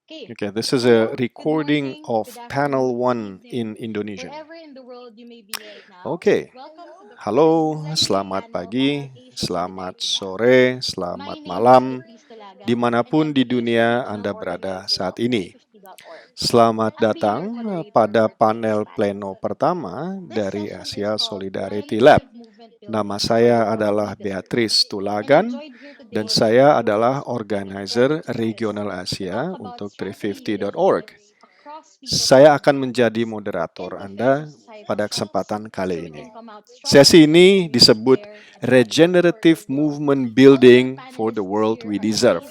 Okay, this is a recording of panel 1 in Indonesian. Okay, halo, selamat pagi, selamat sore, selamat malam, dimanapun di dunia Anda berada saat ini. Selamat datang pada panel pleno pertama dari Asia Solidarity Lab. Nama saya adalah Beatrice Tulagan dan saya adalah organizer regional Asia untuk 350.org. Saya akan menjadi moderator Anda pada kesempatan kali ini. Sesi ini disebut Regenerative Movement Building for the World We Deserve.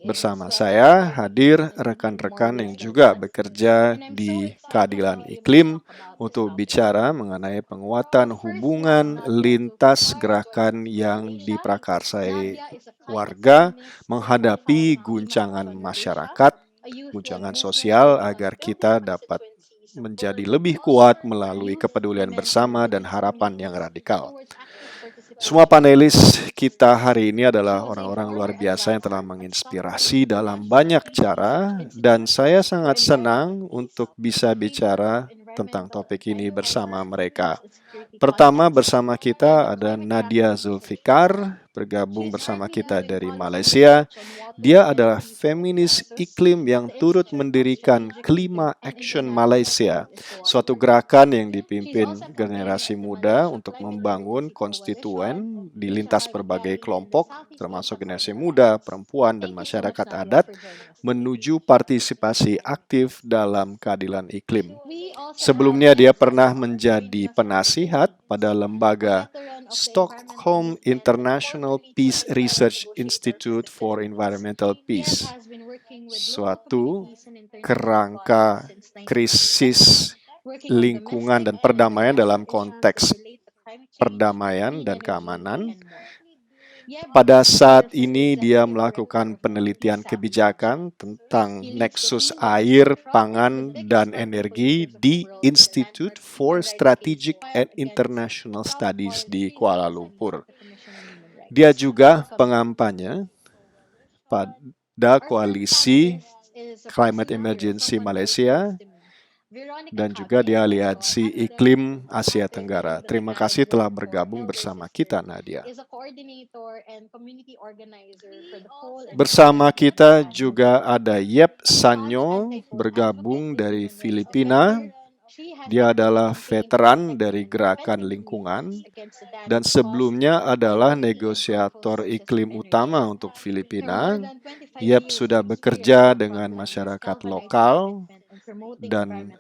Bersama saya hadir rekan-rekan yang juga bekerja di keadilan iklim untuk bicara mengenai penguatan hubungan lintas gerakan yang diprakarsai warga menghadapi guncangan masyarakat, guncangan sosial agar kita dapat menjadi lebih kuat melalui kepedulian bersama dan harapan yang radikal. Semua panelis kita hari ini adalah orang-orang luar biasa yang telah menginspirasi dalam banyak cara dan saya sangat senang untuk bisa bicara tentang topik ini bersama mereka. Pertama bersama kita ada Nadia Zulfikar, bergabung bersama kita dari Malaysia. Dia adalah feminis iklim yang turut mendirikan Klima Action Malaysia, suatu gerakan yang dipimpin generasi muda untuk membangun konstituen di lintas berbagai kelompok, termasuk generasi muda, perempuan, dan masyarakat adat, menuju partisipasi aktif dalam keadilan iklim. Sebelumnya dia pernah menjadi penasihat pada lembaga Stockholm International Peace Research Institute for Environmental Peace, suatu kerangka krisis lingkungan dan perdamaian dalam konteks perdamaian dan keamanan. Pada saat ini dia melakukan penelitian kebijakan tentang neksus air, pangan, dan energi di Institute for Strategic and International Studies di Kuala Lumpur. Dia juga pengampanye pada koalisi Climate Emergency Malaysia dan juga di Aliansi Iklim Asia Tenggara. Terima kasih telah bergabung bersama kita, Nadia. Bersama kita juga ada Yep Sanyo, bergabung dari Filipina. Dia adalah veteran dari gerakan lingkungan dan sebelumnya adalah negosiator iklim utama untuk Filipina. Yep sudah bekerja dengan masyarakat lokal dan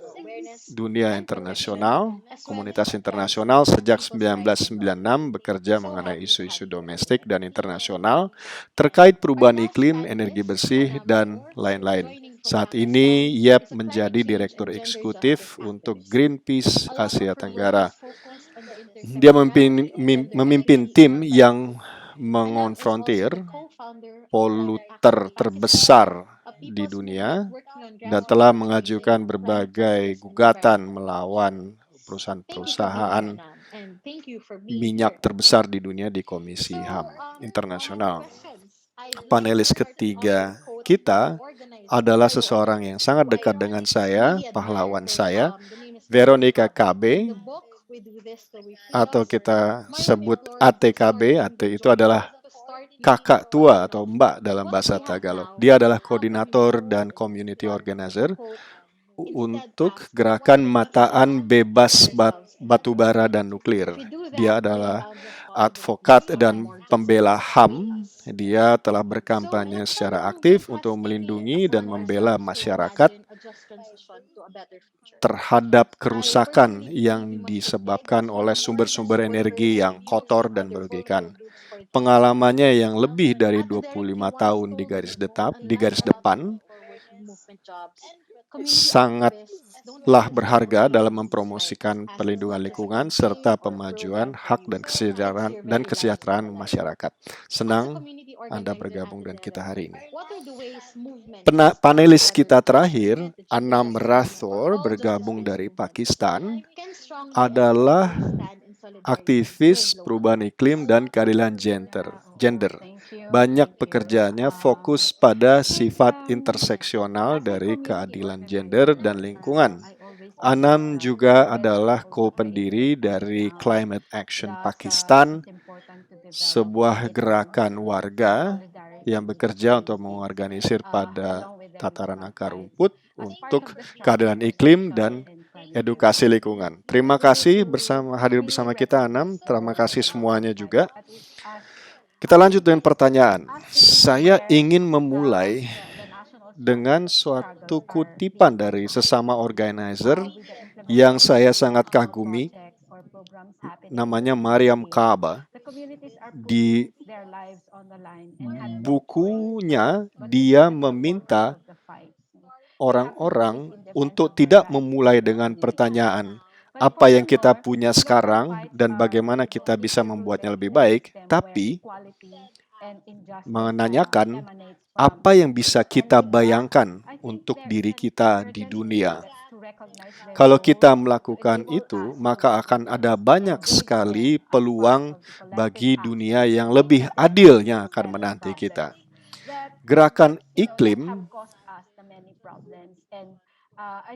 dunia internasional, komunitas internasional sejak 1996 bekerja mengenai isu-isu domestik dan internasional terkait perubahan iklim, energi bersih, dan lain-lain. Saat ini, Yep menjadi Direktur Eksekutif untuk Greenpeace Asia Tenggara. Dia memimpin tim yang mengonfrontir poluter terbesar di dunia dan telah mengajukan berbagai gugatan melawan perusahaan-perusahaan minyak terbesar di dunia di Komisi HAM Internasional. Panelis ketiga kita adalah seseorang yang sangat dekat dengan saya, pahlawan saya, Veronica KB, atau kita sebut ATKB. AT itu adalah kakak tua atau mbak dalam bahasa Tagalog. Dia adalah koordinator dan community organizer untuk gerakan Mataan Bebas Batubara dan Nuklir. Dia adalah advokat dan pembela HAM. Dia telah berkampanye secara aktif untuk melindungi dan membela masyarakat terhadap kerusakan yang disebabkan oleh sumber-sumber energi yang kotor dan merugikan. Pengalamannya yang lebih dari 25 tahun di garis depan sangatlah berharga dalam mempromosikan perlindungan lingkungan serta pemajuan hak dan kesejahteraan masyarakat. Senang Anda bergabung dengan kita hari ini. Panelis kita terakhir, Anam Rathore, bergabung dari Pakistan, adalah aktivis perubahan iklim dan keadilan gender. Banyak pekerjaannya fokus pada sifat interseksional dari keadilan gender dan lingkungan. Anam juga adalah co-pendiri dari Climate Action Pakistan, sebuah gerakan warga yang bekerja untuk mengorganisir pada tataran akar rumput untuk keadilan iklim dan edukasi lingkungan. Terima kasih hadir bersama kita, Anam. Terima kasih semuanya juga. Kita lanjut dengan pertanyaan. Saya ingin memulai dengan suatu kutipan dari sesama organizer yang saya sangat kagumi, namanya Mariam Kaaba. Di bukunya, dia meminta orang-orang untuk tidak memulai dengan pertanyaan apa yang kita punya sekarang dan bagaimana kita bisa membuatnya lebih baik, tapi menanyakan apa yang bisa kita bayangkan untuk diri kita di dunia. Kalau kita melakukan itu, maka akan ada banyak sekali peluang bagi dunia yang lebih adil yang akan menanti kita. Gerakan iklim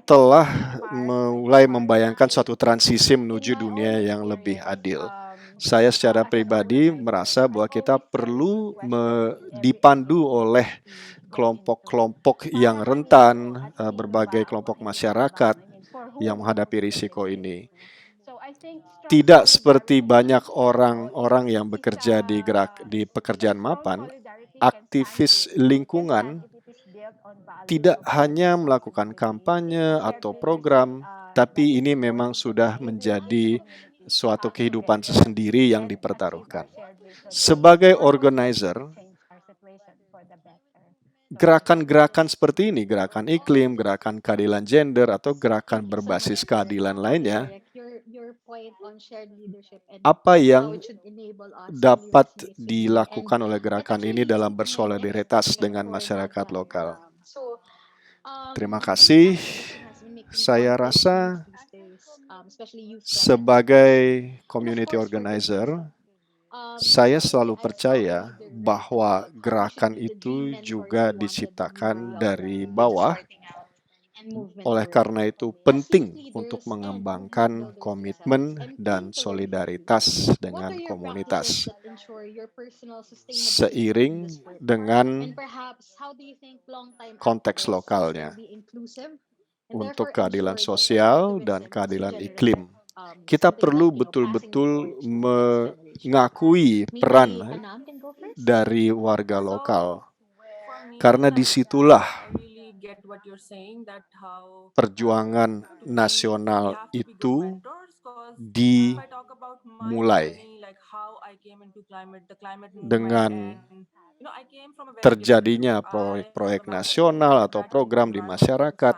telah mulai membayangkan suatu transisi menuju dunia yang lebih adil. Saya secara pribadi merasa bahwa kita perlu dipandu oleh kelompok-kelompok yang rentan, berbagai kelompok masyarakat yang menghadapi risiko ini. Tidak seperti banyak orang-orang yang bekerja di pekerjaan mapan, aktivis lingkungan tidak hanya melakukan kampanye atau program, tapi ini memang sudah menjadi suatu kehidupan sendiri yang dipertaruhkan. Sebagai organizer, gerakan-gerakan seperti ini, gerakan iklim, gerakan keadilan gender, atau gerakan berbasis keadilan lainnya, apa yang dapat dilakukan oleh gerakan ini dalam bersolidaritas dengan masyarakat lokal? Terima kasih. Saya rasa sebagai community organizer, saya selalu percaya bahwa gerakan itu juga diciptakan dari bawah. Oleh karena itu, penting untuk mengembangkan komitmen dan solidaritas dengan komunitas seiring dengan konteks lokalnya untuk keadilan sosial dan keadilan iklim. Kita perlu betul-betul mengakui peran dari warga lokal, karena disitulah perjuangan nasional itu dimulai. Dengan terjadinya proyek-proyek nasional atau program di masyarakat,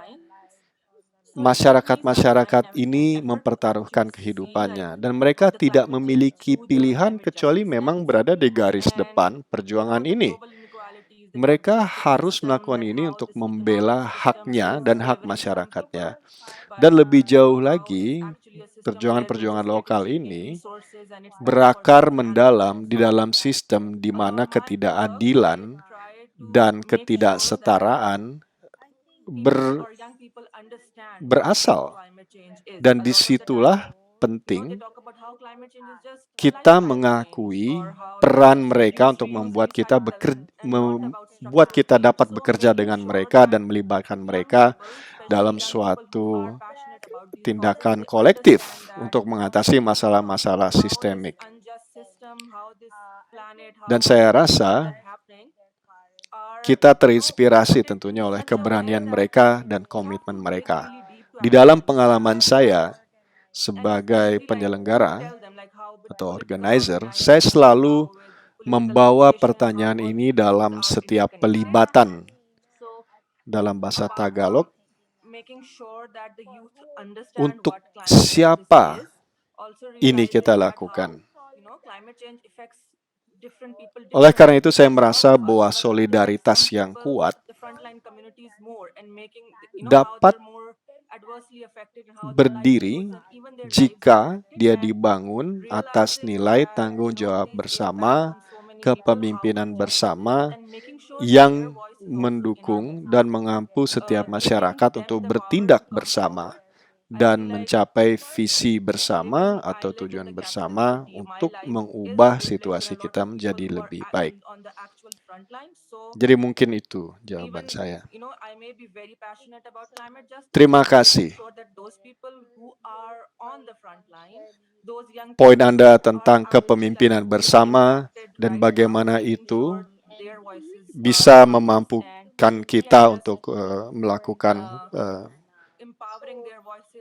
masyarakat ini mempertaruhkan kehidupannya, dan mereka tidak memiliki pilihan kecuali memang berada di garis depan perjuangan ini. Mereka harus melakukan ini untuk membela haknya dan hak masyarakatnya. Dan lebih jauh lagi, perjuangan-perjuangan lokal ini berakar mendalam di dalam sistem di mana ketidakadilan dan ketidaksetaraan berasal. Dan disitulah penting kita mengakui peran mereka untuk membuat kita dapat bekerja dengan mereka dan melibatkan mereka dalam suatu tindakan kolektif untuk mengatasi masalah-masalah sistemik. Dan saya rasa kita terinspirasi tentunya oleh keberanian mereka dan komitmen mereka. Di dalam pengalaman saya sebagai penyelenggara atau organizer, saya selalu membawa pertanyaan ini dalam setiap pelibatan. Dalam bahasa Tagalog, untuk siapa ini kita lakukan? Oleh karena itu, saya merasa bahwa solidaritas yang kuat dapat berdiri jika dia dibangun atas nilai tanggung jawab bersama, kepemimpinan bersama yang mendukung dan mengampu setiap masyarakat untuk bertindak bersama dan mencapai visi bersama atau tujuan bersama untuk mengubah situasi kita menjadi lebih baik. Jadi mungkin itu jawaban saya. Terima kasih. Poin Anda tentang kepemimpinan bersama dan bagaimana itu bisa memampukan kita untuk melakukan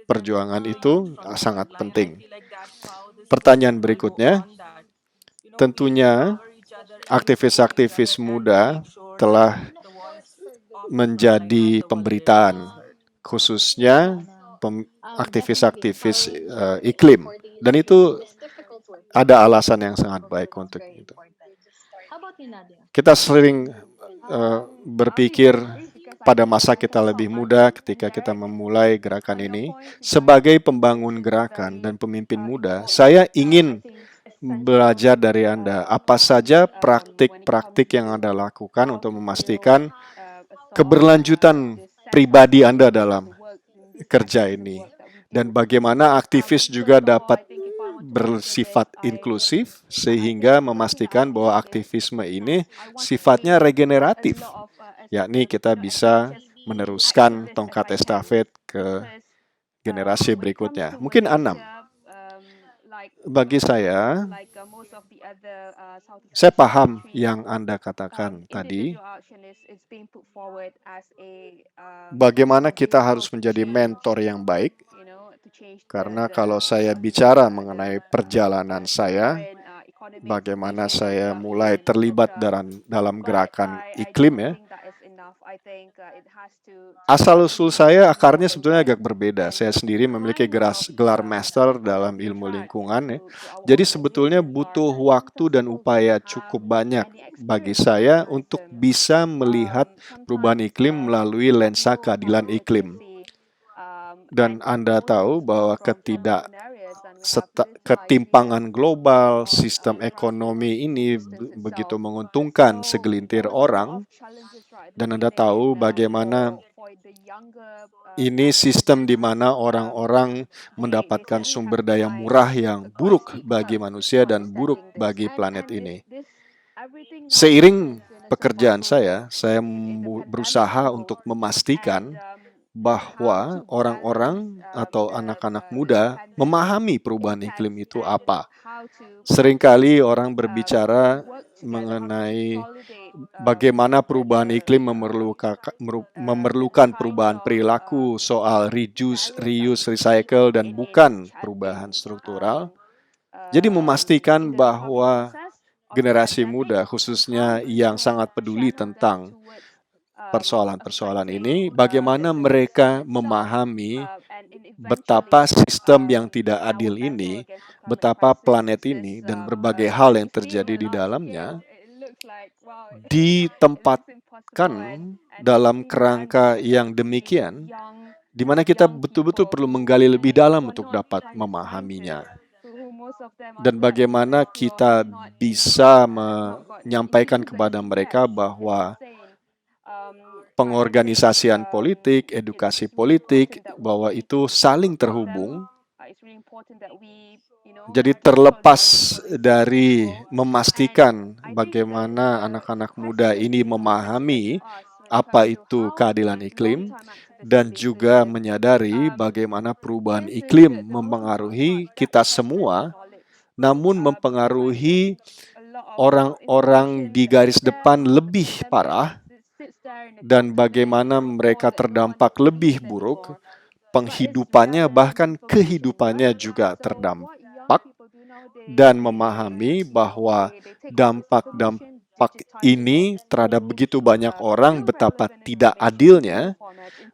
perjuangan itu sangat penting. Pertanyaan berikutnya, tentunya aktivis-aktivis muda telah menjadi pemberitaan, khususnya aktivis-aktivis iklim. Dan itu ada alasan yang sangat baik untuk itu. Kita sering berpikir pada masa kita lebih muda ketika kita memulai gerakan ini. Sebagai pembangun gerakan dan pemimpin muda, saya ingin belajar dari Anda. Apa saja praktik-praktik yang Anda lakukan untuk memastikan keberlanjutan pribadi Anda dalam kerja ini. Dan bagaimana aktivis juga dapat bersifat inklusif sehingga memastikan bahwa aktivisme ini sifatnya regeneratif. Yakni kita bisa meneruskan tongkat estafet ke generasi berikutnya. Mungkin 6. Bagi saya paham yang Anda katakan tadi. Bagaimana kita harus menjadi mentor yang baik. Karena kalau saya bicara mengenai perjalanan saya, bagaimana saya mulai terlibat dalam gerakan iklim ya. Asal-usul saya akarnya sebetulnya agak berbeda. Saya sendiri memiliki gelar master dalam ilmu lingkungan ya. Jadi sebetulnya butuh waktu dan upaya cukup banyak bagi saya untuk bisa melihat perubahan iklim melalui lensa keadilan iklim. Dan Anda tahu bahwa ketimpangan global, sistem ekonomi ini begitu menguntungkan segelintir orang. Dan Anda tahu bagaimana ini sistem di mana orang-orang mendapatkan sumber daya murah yang buruk bagi manusia dan buruk bagi planet ini. Seiring pekerjaan saya berusaha untuk memastikan bahwa orang-orang atau anak-anak muda memahami perubahan iklim itu apa. Seringkali orang berbicara mengenai bagaimana perubahan iklim memerlukan perubahan perilaku, soal reduce, reuse, recycle, dan bukan perubahan struktural. Jadi memastikan bahwa generasi muda, khususnya yang sangat peduli tentang persoalan-persoalan ini, bagaimana mereka memahami betapa sistem yang tidak adil ini, betapa planet ini, dan berbagai hal yang terjadi di dalamnya ditempatkan dalam kerangka yang demikian, di mana kita betul-betul perlu menggali lebih dalam untuk dapat memahaminya. Dan bagaimana kita bisa menyampaikan kepada mereka bahwa pengorganisasian politik, edukasi politik, bahwa itu saling terhubung. Jadi terlepas dari memastikan bagaimana anak-anak muda ini memahami apa itu keadilan iklim dan juga menyadari bagaimana perubahan iklim mempengaruhi kita semua, namun mempengaruhi orang-orang di garis depan lebih parah dan bagaimana mereka terdampak lebih buruk, penghidupannya bahkan kehidupannya juga terdampak, dan memahami bahwa dampak ini terhadap begitu banyak orang betapa tidak adilnya,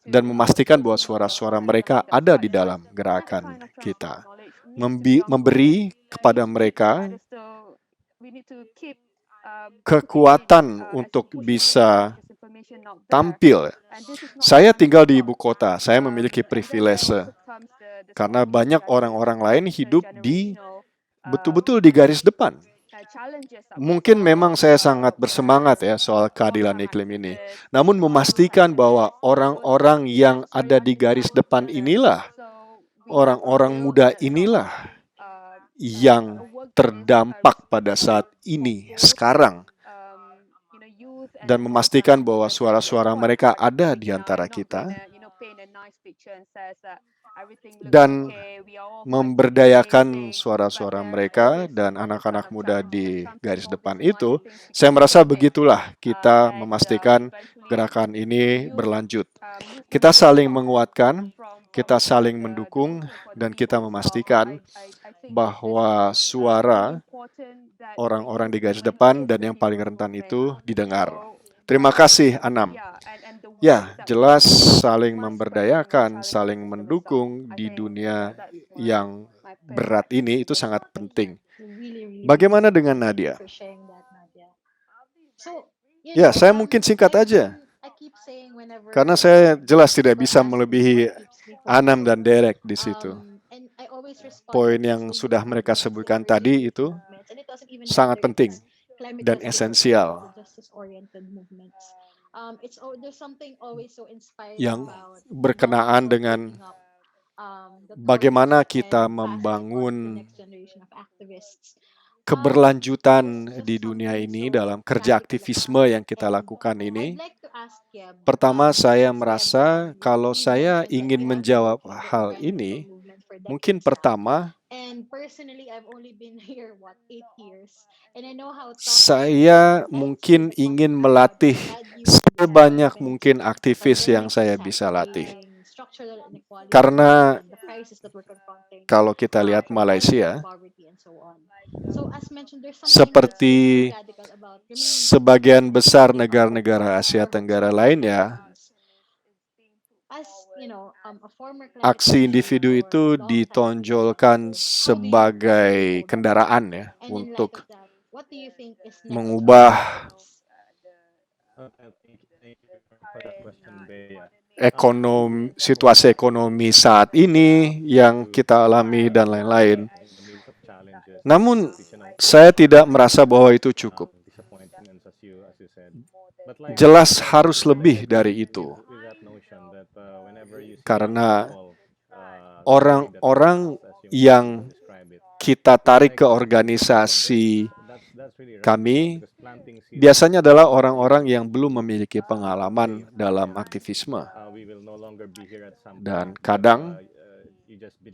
dan memastikan bahwa suara-suara mereka ada di dalam gerakan kita. Memberi kepada mereka kekuatan untuk bisa tampil. Saya tinggal di ibu kota, saya memiliki privilege karena banyak orang-orang lain hidup betul-betul di garis depan. Mungkin memang saya sangat bersemangat ya soal keadilan iklim ini. Namun memastikan bahwa orang-orang yang ada di garis depan inilah, orang-orang muda inilah yang terdampak pada saat ini, sekarang. Dan memastikan bahwa suara-suara mereka ada di antara kita. Dan memberdayakan suara-suara mereka dan anak-anak muda di garis depan itu, saya merasa begitulah kita memastikan gerakan ini berlanjut. Kita saling menguatkan, kita saling mendukung, dan kita memastikan bahwa suara orang-orang di garis depan dan yang paling rentan itu didengar. Terima kasih, Anam. Ya, jelas saling memberdayakan, saling mendukung di dunia yang berat ini itu sangat penting. Bagaimana dengan Nadia? Ya, saya mungkin singkat aja. Karena saya jelas tidak bisa melebihi Anam dan Derek di situ. Poin yang sudah mereka sebutkan tadi itu sangat penting dan esensial. Yang berkenaan dengan bagaimana kita membangun keberlanjutan di dunia ini dalam kerja aktivisme yang kita lakukan ini. Pertama, saya merasa kalau saya ingin menjawab hal ini, mungkin pertama, saya mungkin ingin melatih sebanyak mungkin aktivis yang saya bisa latih. Karena kalau kita lihat Malaysia, seperti sebagian besar negara-negara Asia Tenggara lainnya, aksi individu itu ditonjolkan sebagai kendaraan ya untuk mengubah situasi ekonomi saat ini yang kita alami dan lain-lain. Namun saya tidak merasa bahwa itu cukup. Jelas harus lebih dari itu. Karena orang-orang yang kita tarik ke organisasi kami biasanya adalah orang-orang yang belum memiliki pengalaman dalam aktivisme. Dan kadang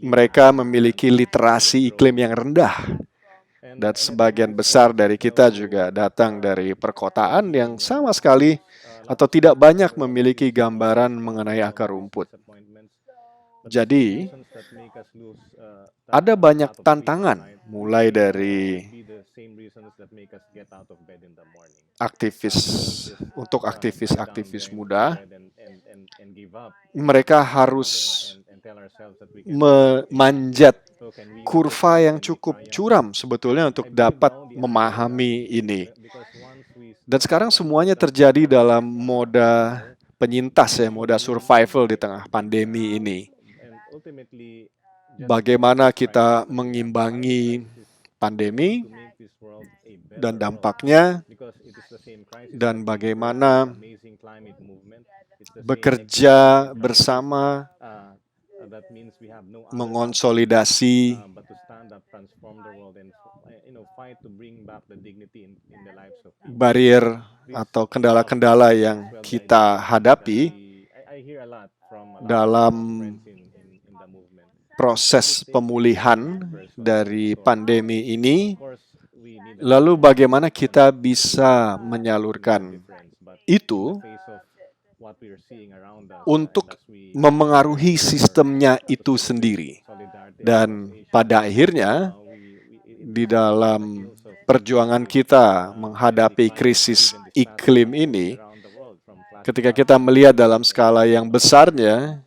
mereka memiliki literasi iklim yang rendah. Dan sebagian besar dari kita juga datang dari perkotaan yang sama sekali atau tidak banyak memiliki gambaran mengenai akar rumput. Jadi, ada banyak tantangan, mulai dari aktivis muda. Mereka harus memanjat kurva yang cukup curam sebetulnya untuk dapat memahami ini. Dan sekarang semuanya terjadi dalam moda penyintas ya, moda survival di tengah pandemi ini. Bagaimana kita mengimbangi pandemi dan dampaknya, dan bagaimana bekerja bersama mengonsolidasi barier atau kendala-kendala yang kita hadapi dalam proses pemulihan dari pandemi ini. Lalu bagaimana kita bisa menyalurkan itu untuk memengaruhi sistemnya itu sendiri. Dan pada akhirnya, di dalam perjuangan kita menghadapi krisis iklim ini, ketika kita melihat dalam skala yang besarnya,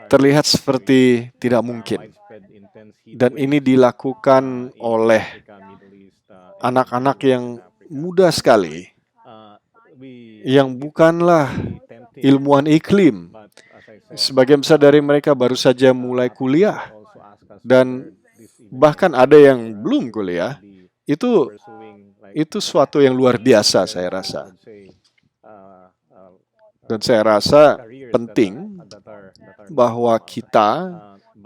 terlihat seperti tidak mungkin. Dan ini dilakukan oleh anak-anak yang muda sekali. yang bukanlah ilmuwan iklim. Sebagian besar dari mereka baru saja mulai kuliah, dan bahkan ada yang belum kuliah. Itu suatu yang luar biasa, saya rasa. Dan saya rasa penting bahwa kita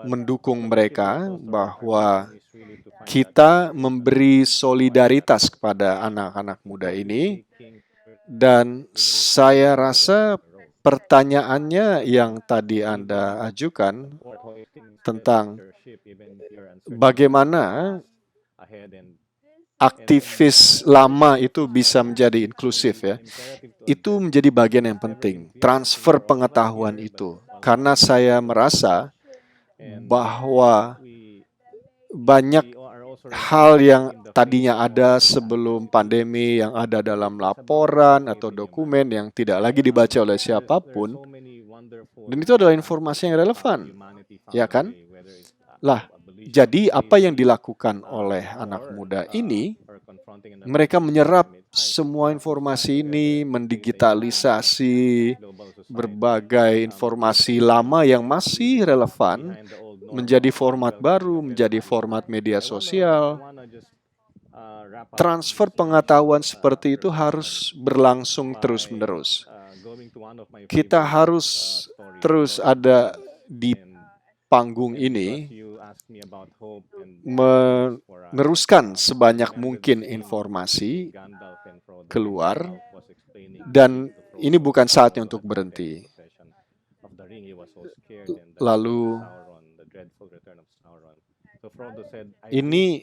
mendukung mereka, bahwa kita memberi solidaritas kepada anak-anak muda ini. Dan saya rasa pertanyaannya yang tadi Anda ajukan tentang bagaimana aktivis lama itu bisa menjadi inklusif, ya, itu menjadi bagian yang penting, transfer pengetahuan itu. Karena saya merasa bahwa banyak hal yang tadinya ada sebelum pandemi, yang ada dalam laporan atau dokumen yang tidak lagi dibaca oleh siapapun, dan itu adalah informasi yang relevan, ya kan? Lah, jadi apa yang dilakukan oleh anak muda ini, mereka menyerap semua informasi ini, mendigitalisasi berbagai informasi lama yang masih relevan, menjadi format baru, menjadi format media sosial. Transfer pengetahuan seperti itu harus berlangsung terus-menerus. Kita harus terus ada di panggung ini, meneruskan sebanyak mungkin informasi keluar, dan ini bukan saatnya untuk berhenti. Lalu, ini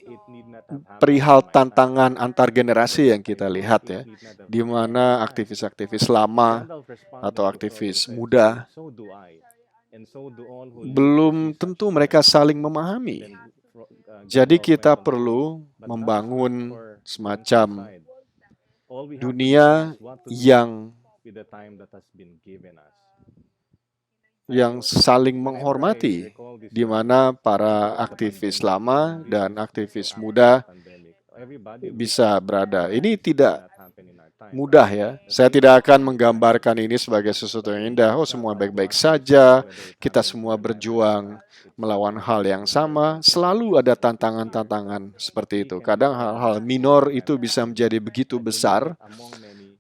perihal tantangan antar generasi yang kita lihat, ya, di mana aktivis-aktivis lama atau aktivis muda belum tentu mereka saling memahami. Jadi kita perlu membangun semacam dunia yang saling menghormati, di mana para aktivis lama dan aktivis muda bisa berada. Ini tidak mudah, ya. Saya tidak akan menggambarkan ini sebagai sesuatu yang indah. Oh, semua baik-baik saja, kita semua berjuang melawan hal yang sama. Selalu ada tantangan-tantangan seperti itu. Kadang hal-hal minor itu bisa menjadi begitu besar,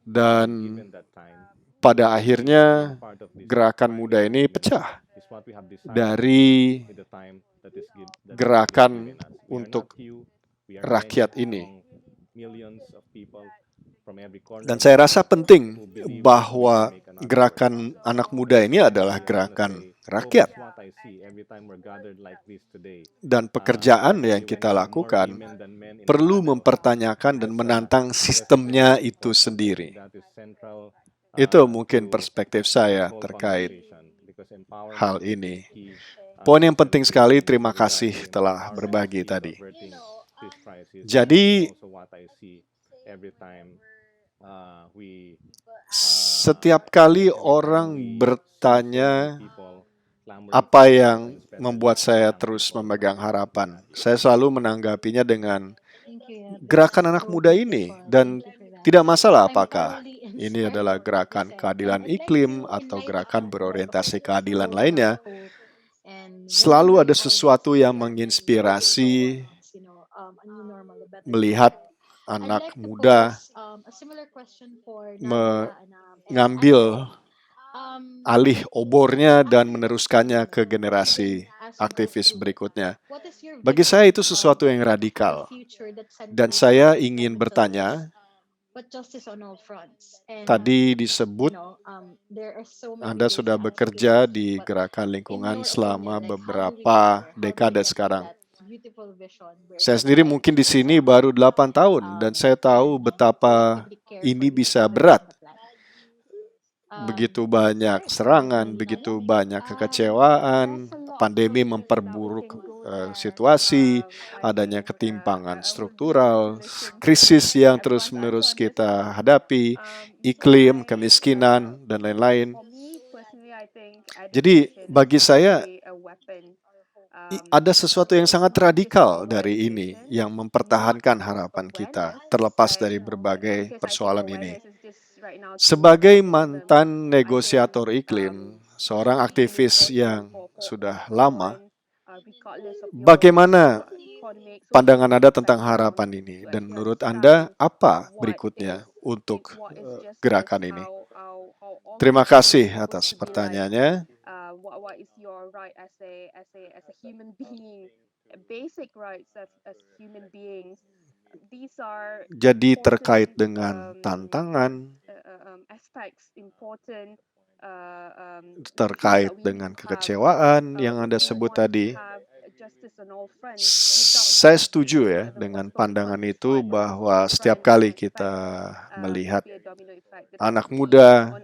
dan pada akhirnya gerakan muda ini pecah dari gerakan untuk rakyat ini. Dan saya rasa penting bahwa gerakan anak muda ini adalah gerakan rakyat. Dan pekerjaan yang kita lakukan perlu mempertanyakan dan menantang sistemnya itu sendiri. Itu mungkin perspektif saya terkait hal ini. Poin yang penting sekali, terima kasih telah berbagi tadi. Jadi, setiap kali orang bertanya apa yang membuat saya terus memegang harapan, saya selalu menanggapinya dengan gerakan anak muda ini, dan tidak masalah apakah ini adalah gerakan keadilan iklim atau gerakan berorientasi keadilan lainnya, selalu ada sesuatu yang menginspirasi melihat anak muda mengambil alih obornya dan meneruskannya ke generasi aktivis berikutnya. Bagi saya itu sesuatu yang radikal. Dan saya ingin bertanya, tadi disebut Anda sudah bekerja di gerakan lingkungan selama beberapa dekade sekarang. Saya sendiri mungkin di sini baru 8 tahun, dan saya tahu betapa ini bisa berat. Begitu banyak serangan, begitu banyak kekecewaan, pandemi memperburuk situasi, adanya ketimpangan struktural, krisis yang terus-menerus kita hadapi, iklim, kemiskinan, dan lain-lain. Jadi bagi saya, ada sesuatu yang sangat radikal dari ini yang mempertahankan harapan kita, terlepas dari berbagai persoalan ini. Sebagai mantan negosiator iklim, seorang aktivis yang sudah lama, bagaimana pandangan Anda tentang harapan ini? Dan menurut Anda, apa berikutnya untuk gerakan ini? Terima kasih atas pertanyaannya. Jadi terkait dengan tantangan, terkait dengan kekecewaan yang Anda sebut tadi, saya setuju ya dengan pandangan itu bahwa setiap kali kita melihat anak muda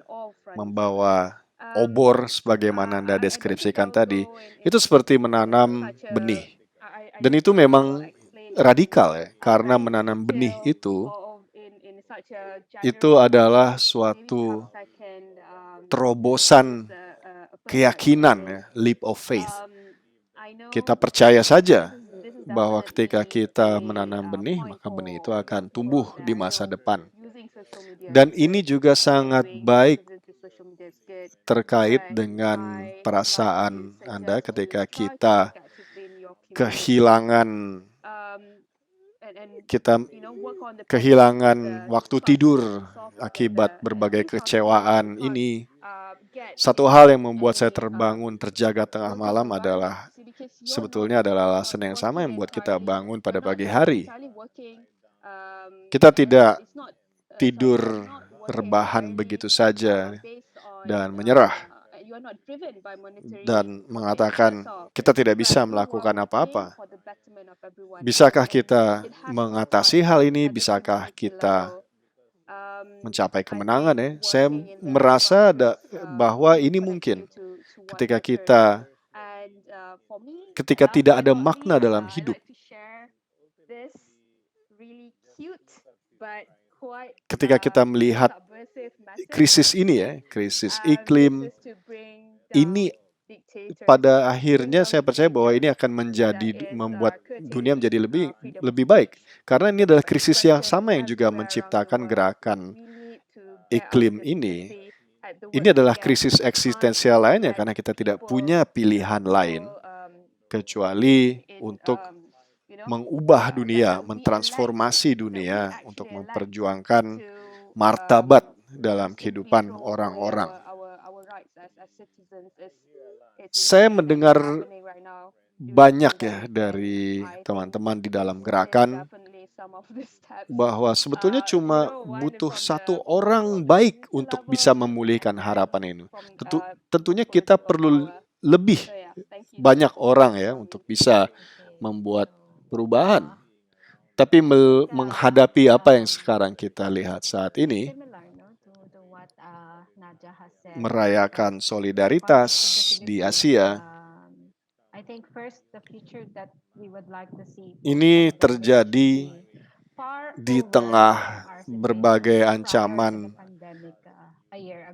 membawa obor sebagaimana Anda deskripsikan tadi, itu seperti menanam benih. Dan itu memang radikal ya, karena menanam benih itu adalah suatu terobosan keyakinan ya, leap of faith. Kita percaya saja bahwa ketika kita menanam benih, maka benih itu akan tumbuh di masa depan. Dan ini juga sangat baik terkait dengan perasaan Anda ketika kita kehilangan waktu tidur akibat berbagai kekecewaan ini. Satu hal yang membuat saya terjaga tengah malam sebetulnya adalah alasan yang sama yang membuat kita bangun pada pagi hari. Kita tidak tidur rebahan begitu saja dan menyerah dan mengatakan kita tidak bisa melakukan apa-apa. Bisakah kita mengatasi hal ini? Bisakah kita mencapai kemenangan ya? Saya merasa bahwa ini mungkin ketika tidak ada makna dalam hidup. Ketika kita melihat krisis ini ya, krisis iklim, ini pada akhirnya saya percaya bahwa ini akan membuat dunia menjadi lebih baik. Karena ini adalah krisis yang sama yang juga menciptakan gerakan iklim ini. Ini adalah krisis eksistensial lainnya karena kita tidak punya pilihan lain kecuali untuk mengubah dunia, mentransformasi dunia untuk memperjuangkan martabat dalam kehidupan orang-orang. Saya mendengar banyak ya dari teman-teman di dalam gerakan bahwa sebetulnya cuma butuh satu orang baik untuk bisa memulihkan harapan ini. Tentunya kita perlu lebih banyak orang ya untuk bisa membuat perubahan. Tapi menghadapi apa yang sekarang kita lihat saat ini, merayakan solidaritas di Asia, ini terjadi di tengah berbagai ancaman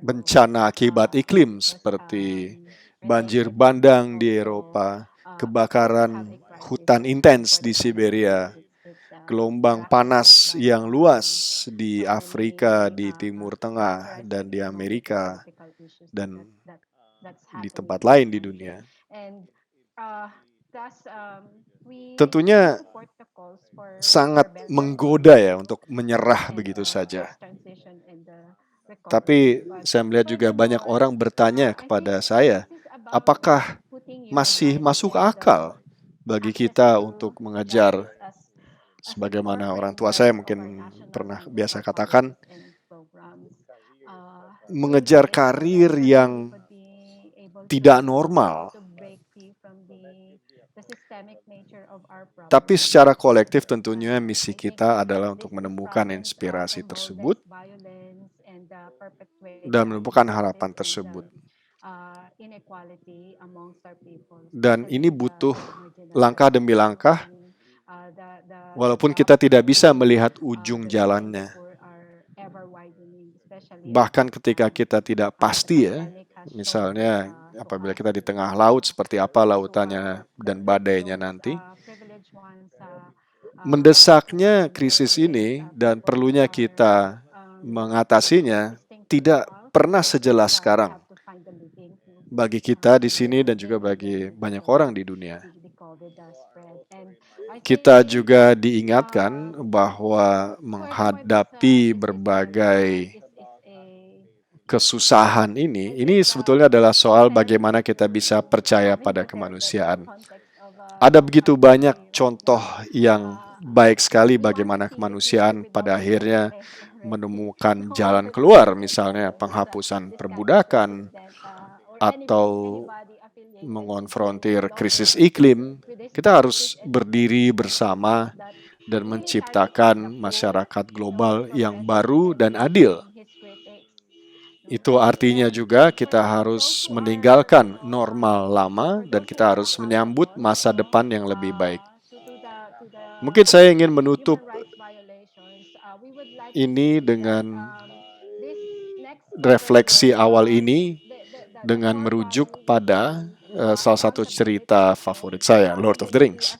bencana akibat iklim seperti banjir bandang di Eropa, kebakaran hutan intens di Siberia, gelombang panas yang luas di Afrika, di Timur Tengah, dan di Amerika, dan di tempat lain di dunia. Tentunya sangat menggoda ya untuk menyerah begitu saja. Tapi saya melihat juga banyak orang bertanya kepada saya, apakah masih masuk akal bagi kita untuk mengejar, sebagaimana orang tua saya mungkin pernah biasa katakan, mengejar karir yang tidak normal. Tapi secara kolektif tentunya misi kita adalah untuk menemukan inspirasi tersebut dan menemukan harapan tersebut. Dan ini butuh langkah demi langkah, walaupun kita tidak bisa melihat ujung jalannya. Bahkan ketika kita tidak pasti ya, misalnya apabila kita di tengah laut, seperti apa lautannya dan badainya nanti. Mendesaknya krisis ini dan perlunya kita mengatasinya tidak pernah sejelas sekarang bagi kita di sini dan juga bagi banyak orang di dunia. Kita juga diingatkan bahwa menghadapi berbagai kesusahan ini sebetulnya adalah soal bagaimana kita bisa percaya pada kemanusiaan. Ada begitu banyak contoh yang baik sekali bagaimana kemanusiaan pada akhirnya menemukan jalan keluar, misalnya penghapusan perbudakan atau mengonfrontir krisis iklim. Kita harus berdiri bersama dan menciptakan masyarakat global yang baru dan adil. Itu artinya juga kita harus meninggalkan normal lama dan kita harus menyambut masa depan yang lebih baik. Mungkin saya ingin menutup ini dengan refleksi awal ini dengan merujuk pada salah satu cerita favorit saya, Lord of the Rings.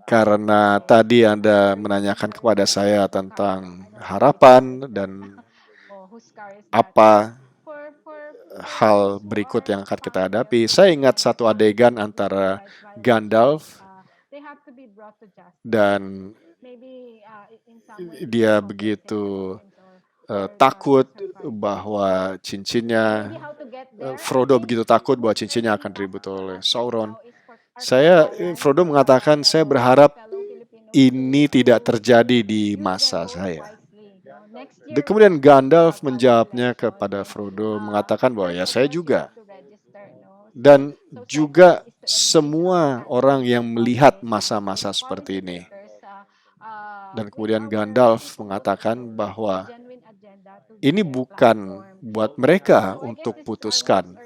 Karena tadi Anda menanyakan kepada saya tentang harapan dan apa hal berikut yang akan kita hadapi. Saya ingat satu adegan antara Gandalf dan dia begitu takut bahwa cincinnya, Frodo begitu takut bahwa cincinnya akan direbut oleh Sauron. Frodo mengatakan, saya berharap ini tidak terjadi di masa saya. Dan kemudian Gandalf menjawabnya kepada Frodo, mengatakan bahwa ya saya juga. Dan juga semua orang yang melihat masa-masa seperti ini. Dan kemudian Gandalf mengatakan bahwa ini bukan buat mereka untuk putuskan.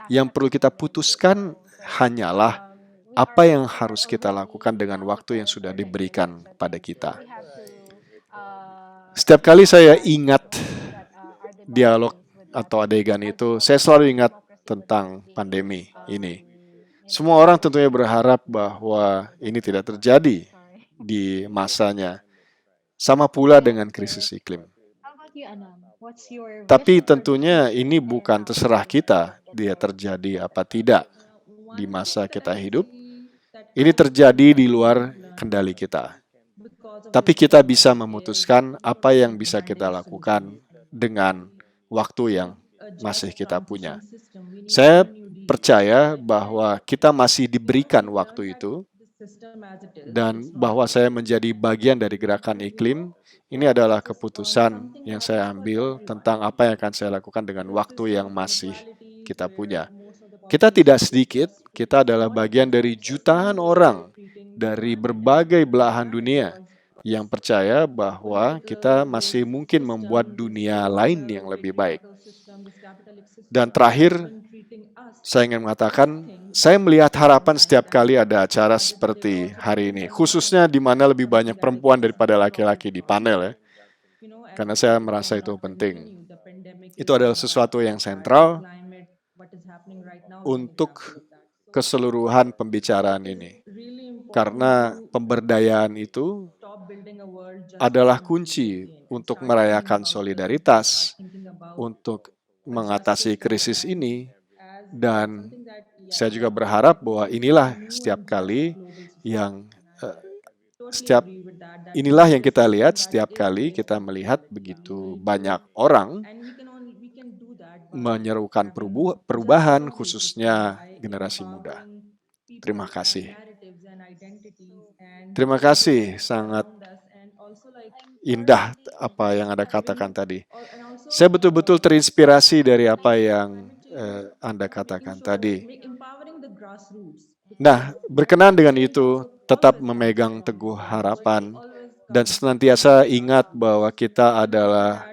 Yang perlu kita putuskan hanyalah apa yang harus kita lakukan dengan waktu yang sudah diberikan pada kita. Setiap kali saya ingat dialog atau adegan itu, saya selalu ingat tentang pandemi ini. Semua orang tentunya berharap bahwa ini tidak terjadi di masanya. Sama pula dengan krisis iklim. Tapi tentunya ini bukan terserah kita, dia terjadi apa tidak di masa kita hidup. Ini terjadi di luar kendali kita. Tapi kita bisa memutuskan apa yang bisa kita lakukan dengan waktu yang masih kita punya. Saya percaya bahwa kita masih diberikan waktu itu dan bahwa saya menjadi bagian dari gerakan iklim. Ini adalah keputusan yang saya ambil tentang apa yang akan saya lakukan dengan waktu yang masih kita punya. Kita tidak sedikit, kita adalah bagian dari jutaan orang dari berbagai belahan dunia yang percaya bahwa kita masih mungkin membuat dunia lain yang lebih baik. Dan terakhir, saya ingin mengatakan, saya melihat harapan setiap kali ada acara seperti hari ini, khususnya di mana lebih banyak perempuan daripada laki-laki di panel ya, karena saya merasa itu penting. Itu adalah sesuatu yang sentral untuk keseluruhan pembicaraan ini. Karena pemberdayaan itu adalah kunci untuk merayakan solidaritas, untuk mengatasi krisis ini, dan saya juga berharap bahwa inilah yang kita lihat setiap kali kita melihat begitu banyak orang menyerukan perubahan, khususnya generasi muda. Terima kasih. Terima kasih, sangat indah apa yang Anda katakan tadi. Saya betul-betul terinspirasi dari apa yang Anda katakan tadi. Nah, berkenan dengan itu, tetap memegang teguh harapan dan senantiasa ingat bahwa kita adalah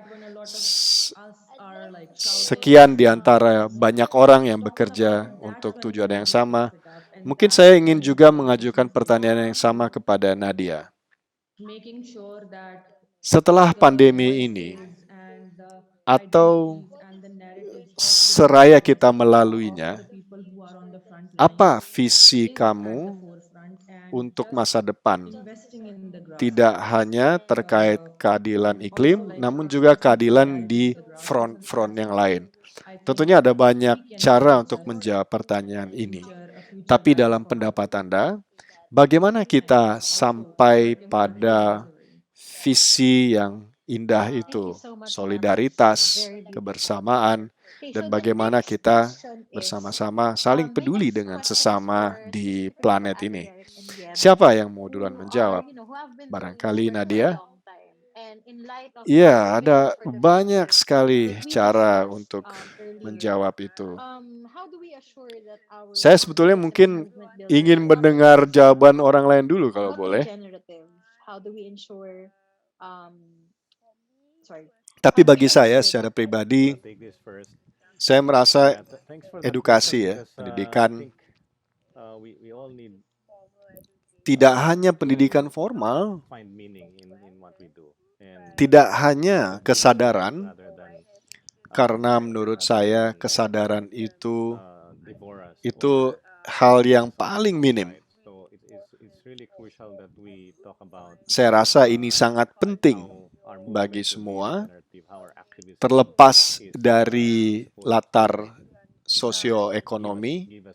sekian di antara banyak orang yang bekerja untuk tujuan yang sama. Mungkin saya ingin juga mengajukan pertanyaan yang sama kepada Nadia. Setelah pandemi ini, atau seraya kita melaluinya, apa visi kamu untuk masa depan tidak hanya terkait keadilan iklim, namun juga keadilan di front-front yang lain. Tentunya ada banyak cara untuk menjawab pertanyaan ini. Tapi dalam pendapat Anda, bagaimana kita sampai pada visi yang indah itu, solidaritas, kebersamaan, dan bagaimana kita bersama-sama saling peduli dengan sesama di planet ini? Siapa yang mau duluan menjawab? Barangkali Nadia? Iya, ada banyak sekali cara untuk menjawab itu. Saya sebetulnya mungkin ingin mendengar jawaban orang lain dulu kalau boleh. Tapi bagi saya secara pribadi, saya merasa edukasi ya, pendidikan tidak hanya pendidikan formal, tidak hanya kesadaran, karena menurut saya kesadaran itu hal yang paling minim. Saya rasa ini sangat penting bagi semua, terlepas dari latar sosioekonomi,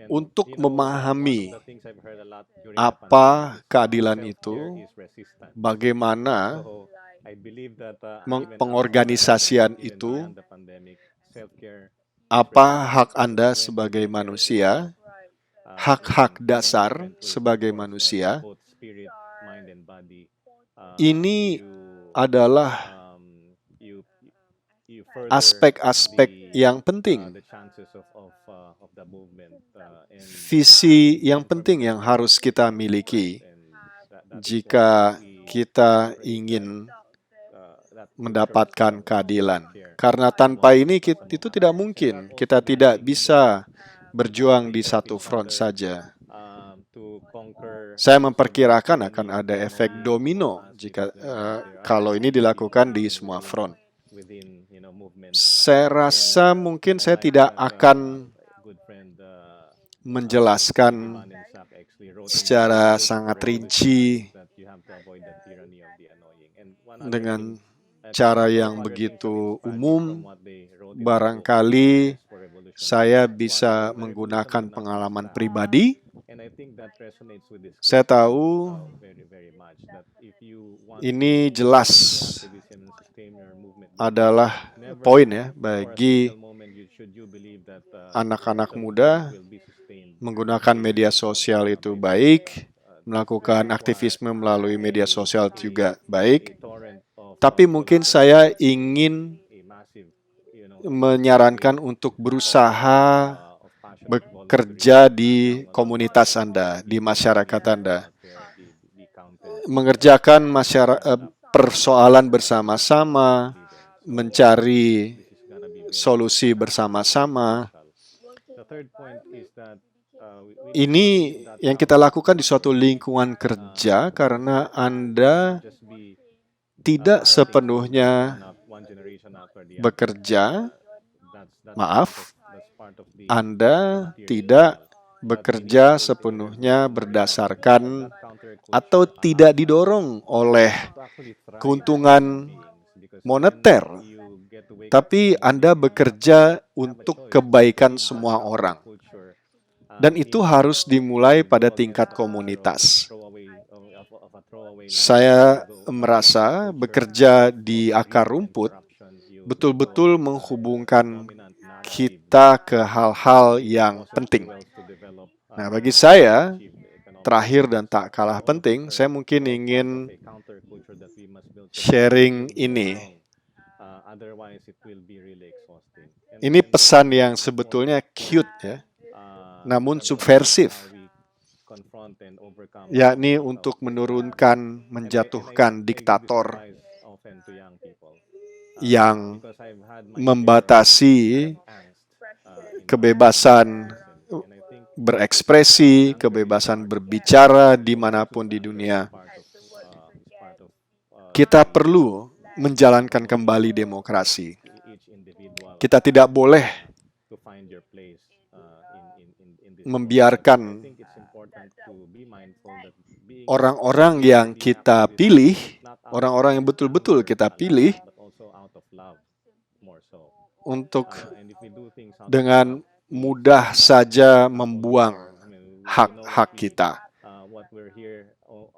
untuk memahami apa keadilan itu, bagaimana pengorganisasian itu, apa hak Anda sebagai manusia, hak-hak dasar sebagai manusia. Ini adalah aspek-aspek yang penting, visi yang penting yang harus kita miliki jika kita ingin mendapatkan keadilan. Karena tanpa ini itu tidak mungkin. Kita tidak bisa berjuang di satu front saja. Saya memperkirakan akan ada efek domino jika kalau ini dilakukan di semua front. Saya rasa mungkin saya tidak akan menjelaskan secara sangat rinci dengan cara yang begitu umum. Barangkali saya bisa menggunakan pengalaman pribadi. Saya tahu ini jelas adalah poin ya bagi anak-anak muda. Menggunakan media sosial itu baik, melakukan aktivisme melalui media sosial juga baik. Tapi mungkin saya ingin menyarankan untuk berusaha bekerja di komunitas Anda, di masyarakat Anda. Mengerjakan persoalan bersama-sama, mencari solusi bersama-sama. Ini yang kita lakukan di suatu lingkungan kerja karena Anda tidak sepenuhnya bekerja, Anda tidak bekerja sepenuhnya berdasarkan atau tidak didorong oleh keuntungan moneter, tapi Anda bekerja untuk kebaikan semua orang. Dan itu harus dimulai pada tingkat komunitas. Saya merasa bekerja di akar rumput betul-betul menghubungkan kita ke hal-hal yang penting. Nah, bagi saya, terakhir dan tak kalah penting, saya mungkin ingin sharing ini. Ini pesan yang sebetulnya cute ya, namun subversif, yakni untuk menurunkan, menjatuhkan diktator yang membatasi kebebasan berekspresi, kebebasan berbicara dimanapun di dunia. Kita perlu menjalankan kembali demokrasi. Kita tidak boleh membiarkan orang-orang yang kita pilih, orang-orang yang betul-betul kita pilih untuk dengan mudah saja membuang hak-hak kita.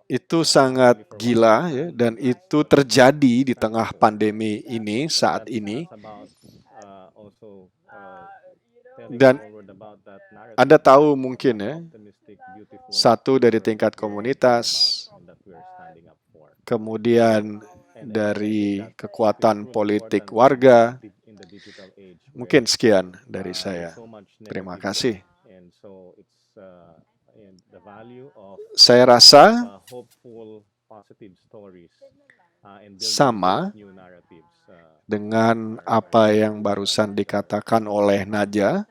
Itu sangat gila ya, dan itu terjadi di tengah pandemi ini saat ini. Dan Anda tahu mungkin ya, satu dari tingkat komunitas, kemudian dari kekuatan politik warga. Mungkin sekian dari saya. Terima kasih. Saya rasa sama dengan apa yang barusan dikatakan oleh Naja.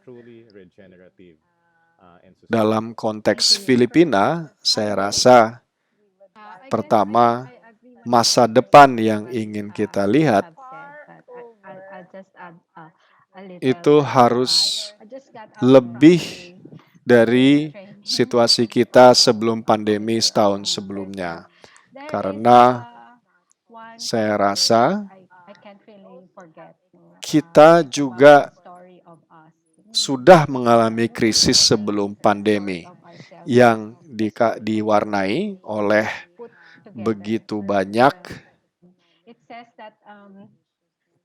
Dalam konteks Filipina, saya rasa pertama, masa depan yang ingin kita lihat itu harus lebih dari situasi kita sebelum pandemi setahun sebelumnya. Karena saya rasa kita juga sudah mengalami krisis sebelum pandemi yang diwarnai oleh begitu banyak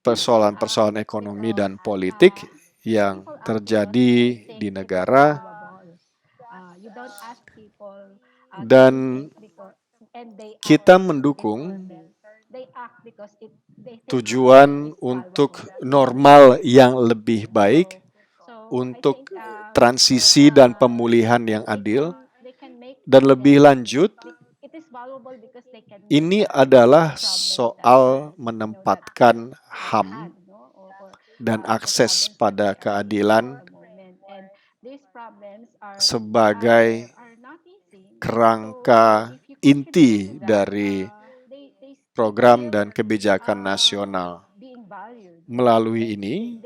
persoalan-persoalan ekonomi dan politik yang terjadi di negara, dan kita mendukung tujuan untuk normal yang lebih baik, untuk transisi dan pemulihan yang adil, dan lebih lanjut, ini adalah soal menempatkan HAM dan akses pada keadilan sebagai kerangka inti dari program dan kebijakan nasional. Melalui ini,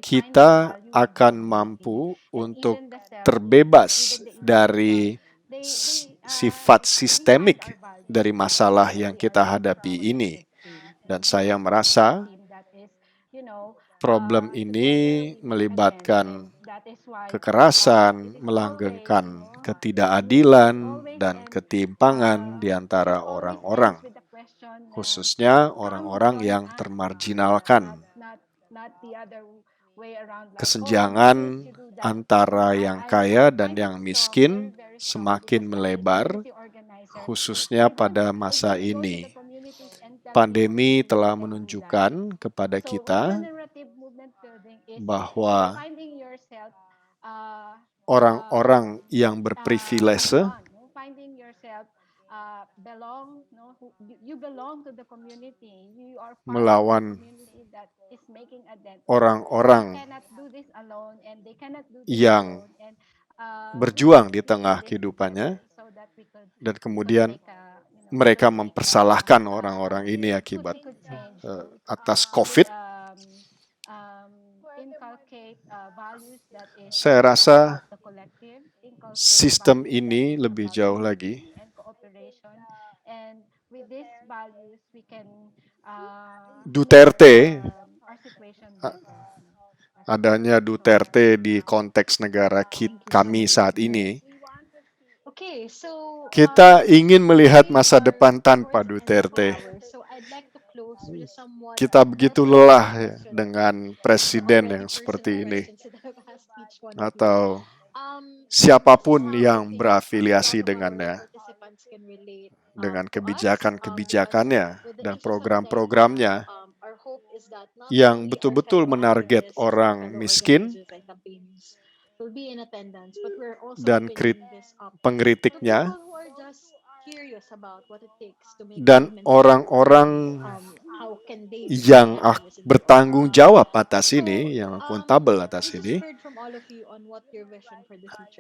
kita akan mampu untuk terbebas dari sifat sistemik dari masalah yang kita hadapi ini. Dan saya merasa problem ini melibatkan kekerasan, melanggengkan ketidakadilan dan ketimpangan di antara orang-orang, khususnya orang-orang yang termarginalkan. Kesenjangan antara yang kaya dan yang miskin semakin melebar, khususnya pada masa ini. Pandemi telah menunjukkan kepada kita bahwa orang-orang yang berprivilege melawan orang-orang yang berjuang di tengah kehidupannya, dan kemudian mereka mempersalahkan orang-orang ini akibat atas COVID. Saya rasa sistem ini lebih jauh lagi. Duterte, adanya Duterte di konteks negara kami saat ini, kita ingin melihat masa depan tanpa Duterte. Kita begitu lelah ya, dengan presiden yang seperti ini, atau siapapun yang berafiliasi dengannya, dengan kebijakan-kebijakannya dan program-programnya yang betul-betul menarget orang miskin dan pengkritiknya, dan orang-orang yang bertanggung jawab atas ini, yang akuntabel atas ini,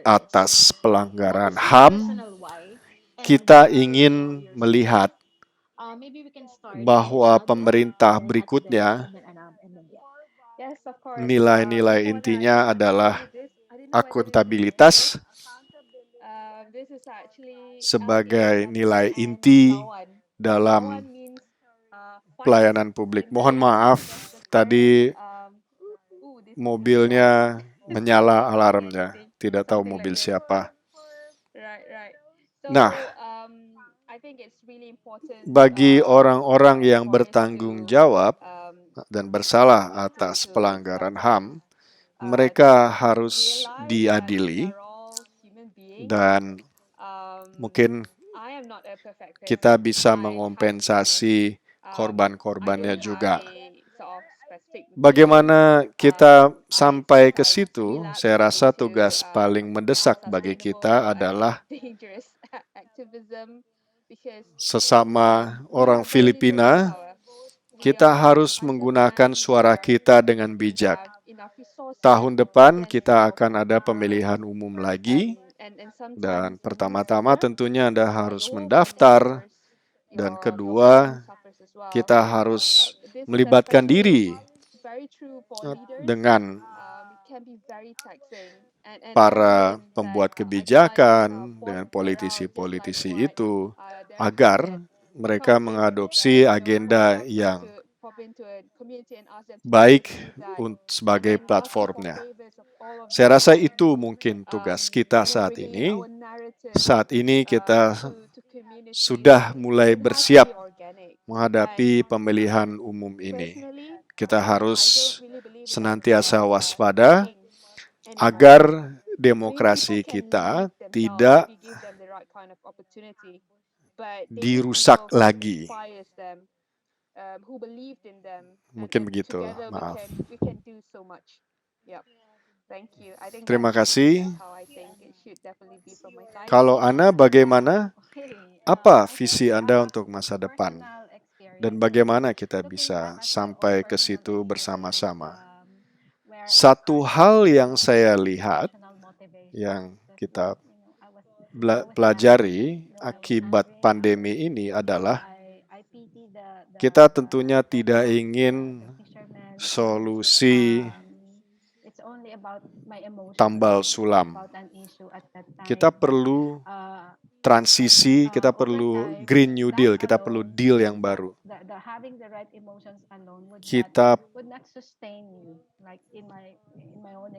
atas pelanggaran HAM. Kita ingin melihat bahwa pemerintah berikutnya Nilai-nilai intinya adalah akuntabilitas sebagai nilai inti dalam pelayanan publik. Mohon maaf, tadi mobilnya menyala alarmnya. Tidak tahu mobil siapa. Nah, bagi orang-orang yang bertanggung jawab dan bersalah atas pelanggaran HAM, mereka harus diadili dan mungkin kita bisa mengompensasi korban-korbannya juga. Bagaimana kita sampai ke situ? Saya rasa tugas paling mendesak bagi kita adalah sesama orang Filipina, kita harus menggunakan suara kita dengan bijak. Tahun depan kita akan ada pemilihan umum lagi, dan pertama-tama tentunya Anda harus mendaftar, dan kedua, kita harus melibatkan diri dengan para pembuat kebijakan, dengan politisi-politisi itu, agar mereka mengadopsi agenda yang baik sebagai platformnya. Saya rasa itu mungkin tugas kita saat ini. Saat ini kita sudah mulai bersiap menghadapi pemilihan umum ini. Kita harus senantiasa waspada agar demokrasi kita tidak dirusak lagi. Mungkin begitu, maaf. Terima kasih. Kalau Ana, bagaimana? Apa visi Anda untuk masa depan? Dan bagaimana kita bisa sampai ke situ bersama-sama? Satu hal yang saya lihat, yang kita pelajari akibat pandemi ini adalah kita tentunya tidak ingin solusi tambal sulam. Kita perlu transisi, kita perlu Green New Deal, kita perlu deal yang baru. Kita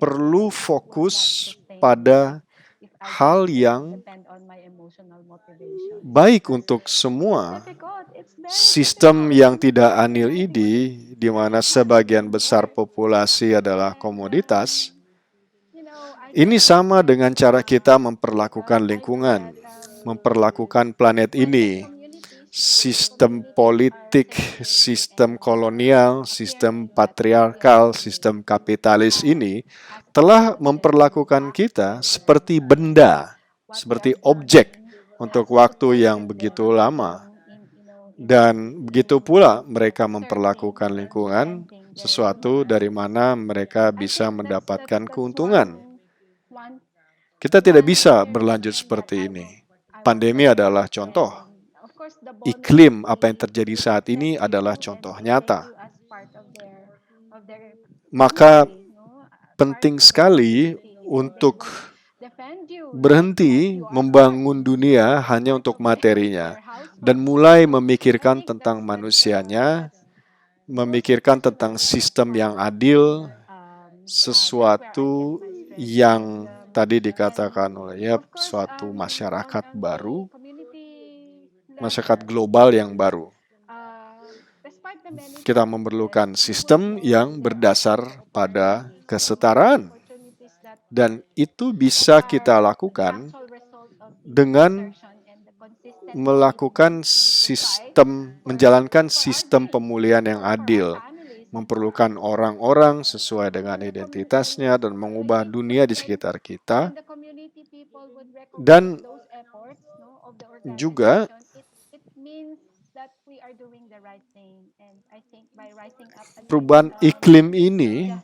perlu fokus pada hal yang baik untuk semua. Sistem yang tidak adil ini, di mana sebagian besar populasi adalah komoditas, ini sama dengan cara kita memperlakukan lingkungan, memperlakukan planet ini. Sistem politik, sistem kolonial, sistem patriarkal, sistem kapitalis ini telah memperlakukan kita seperti benda, seperti objek untuk waktu yang begitu lama. Dan begitu pula mereka memperlakukan lingkungan, sesuatu dari mana mereka bisa mendapatkan keuntungan. Kita tidak bisa berlanjut seperti ini. Pandemi adalah contoh. Iklim apa yang terjadi saat ini adalah contoh nyata. Maka penting sekali untuk berhenti membangun dunia hanya untuk materinya dan mulai memikirkan tentang manusianya, memikirkan tentang sistem yang adil, sesuatu yang tadi dikatakan oleh suatu masyarakat baru, masyarakat global yang baru. Kita memerlukan sistem yang berdasar pada kesetaraan. Dan itu bisa kita lakukan dengan menjalankan sistem pemulihan yang adil, memperlukan orang-orang sesuai dengan identitasnya dan mengubah dunia di sekitar kita, dan juga perubahan iklim ini,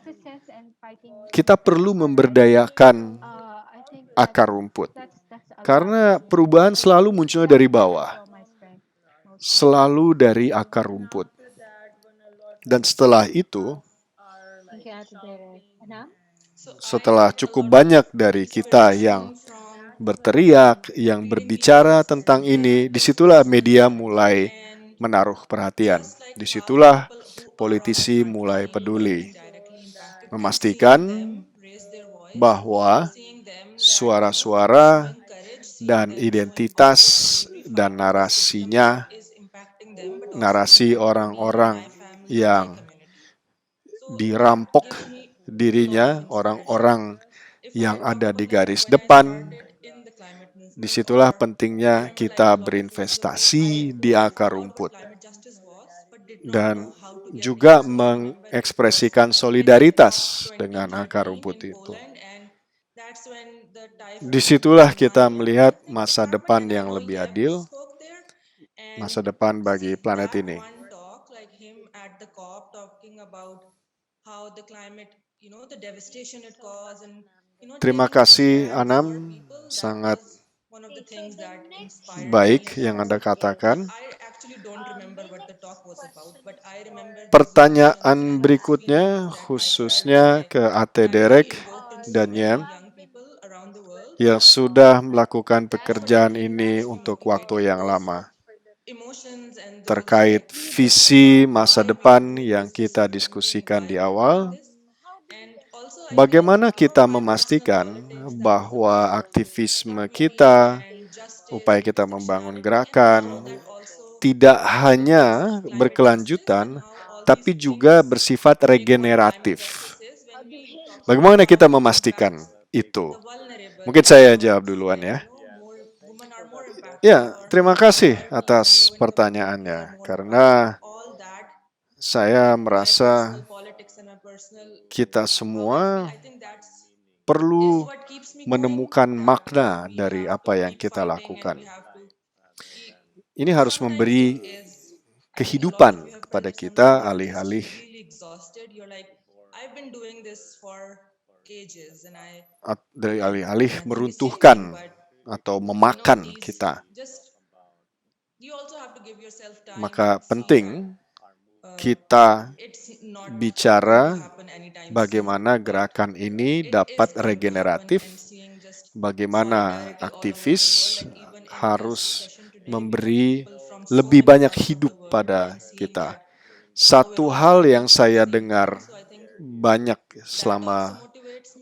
kita perlu memberdayakan akar rumput. Karena perubahan selalu muncul dari bawah. Selalu dari akar rumput. Dan setelah itu, Setelah cukup banyak dari kita yang berteriak, yang berbicara tentang ini, disitulah media mulai menaruh perhatian. Disitulah politisi mulai peduli, memastikan bahwa suara-suara dan identitas dan narasi orang-orang yang dirampok dirinya, orang-orang yang ada di garis depan, disitulah pentingnya kita berinvestasi di akar rumput dan juga mengekspresikan solidaritas dengan akar rumput itu. Disitulah kita melihat masa depan yang lebih adil, masa depan bagi planet ini. Terima kasih Anam, sangat baik yang Anda katakan. Pertanyaan berikutnya khususnya ke AT Derek dan Yan yang sudah melakukan pekerjaan ini untuk waktu yang lama. Terkait visi masa depan yang kita diskusikan di awal, bagaimana kita memastikan bahwa aktivisme kita, upaya kita membangun gerakan, tidak hanya berkelanjutan, tapi juga bersifat regeneratif. Bagaimana kita memastikan itu? Mungkin saya jawab duluan ya. Ya, terima kasih atas pertanyaannya. Karena saya merasa kita semua perlu menemukan makna dari apa yang kita lakukan. Ini harus memberi kehidupan kepada kita alih-alih meruntuhkan atau memakan kita. Maka penting kita bicara bagaimana gerakan ini dapat regeneratif, bagaimana aktivis harus memberi lebih banyak hidup pada kita. Satu hal yang saya dengar banyak selama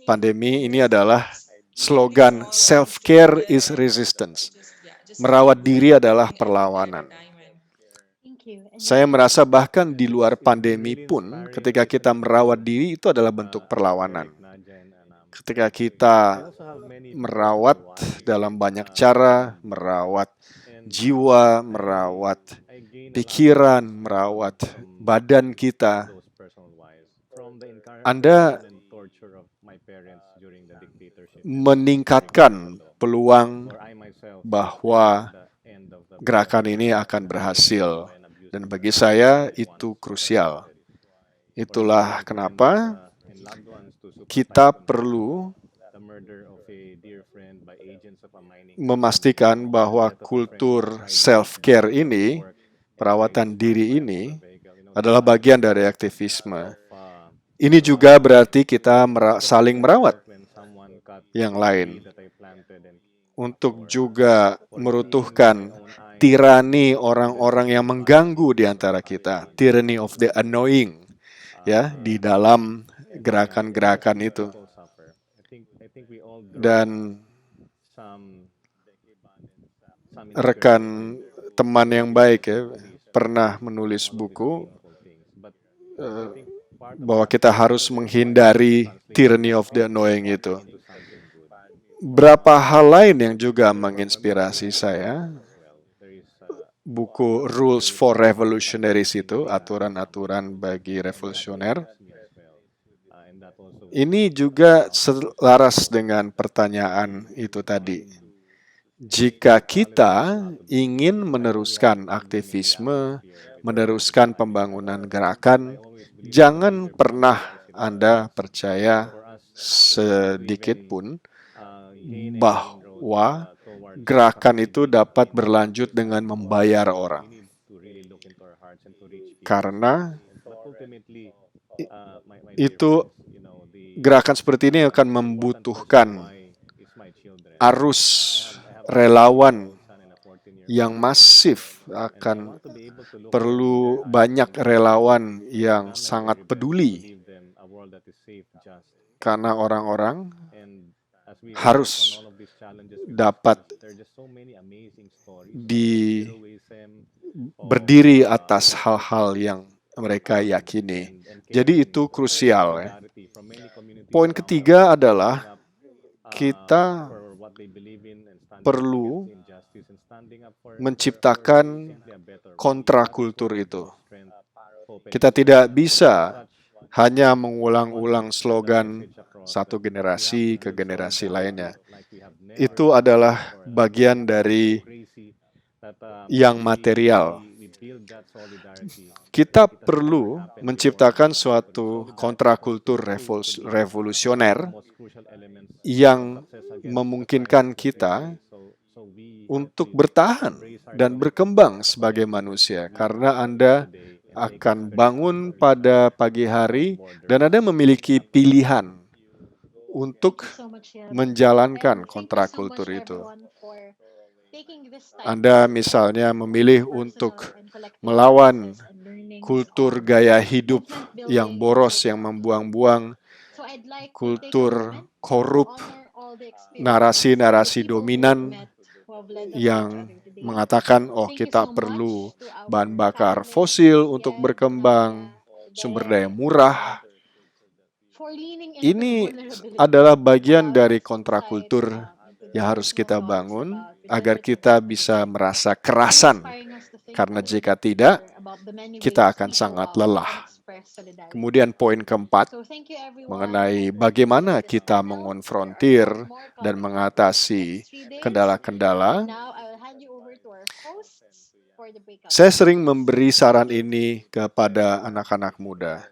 pandemi ini adalah slogan self-care is resistance. Merawat diri adalah perlawanan. Saya merasa bahkan di luar pandemi pun, ketika kita merawat diri itu adalah bentuk perlawanan. Ketika kita merawat dalam banyak cara, merawat jiwa, merawat pikiran, merawat badan kita, Anda meningkatkan peluang bahwa gerakan ini akan berhasil. Dan bagi saya itu krusial. Itulah kenapa kita perlu memastikan bahwa kultur self-care ini, perawatan diri ini, adalah bagian dari aktivisme. Ini juga berarti kita saling merawat yang lain untuk juga meruntuhkan tirani orang-orang yang mengganggu di antara kita, tyranny of the annoying, ya, di dalam gerakan-gerakan itu. Dan rekan teman yang baik ya pernah menulis buku bahwa kita harus menghindari tyranny of the annoying itu. Berapa hal lain yang juga menginspirasi saya. Buku Rules for Revolutionaries itu, aturan-aturan bagi revolusioner. Ini juga selaras dengan pertanyaan itu tadi. Jika kita ingin meneruskan aktivisme, meneruskan pembangunan gerakan, jangan pernah Anda percaya sedikit pun bahwa gerakan itu dapat berlanjut dengan membayar orang. Karena itu gerakan seperti ini akan membutuhkan arus relawan yang masif, akan perlu banyak relawan yang sangat peduli, karena orang-orang harus dapat berdiri atas hal-hal yang mereka yakini. Jadi itu krusial, ya. Poin ketiga adalah kita perlu menciptakan kontrakultur itu. Kita tidak bisa hanya mengulang-ulang slogan satu generasi ke generasi lainnya. Itu adalah bagian dari yang material. Kita perlu menciptakan suatu kontrakultur revolusioner yang memungkinkan kita untuk bertahan dan berkembang sebagai manusia, karena Anda akan bangun pada pagi hari dan Anda memiliki pilihan untuk menjalankan kontrakultur itu. Anda misalnya memilih untuk melawan kultur gaya hidup yang boros, yang membuang-buang, kultur korup, narasi-narasi dominan yang mengatakan, oh kita perlu bahan bakar fosil untuk berkembang, sumber daya murah. Ini adalah bagian dari kontrakultur yang harus kita bangun agar kita bisa merasa kerasan, karena jika tidak, kita akan sangat lelah. Kemudian poin keempat, mengenai bagaimana kita mengonfrontir dan mengatasi kendala-kendala. Saya sering memberi saran ini kepada anak-anak muda.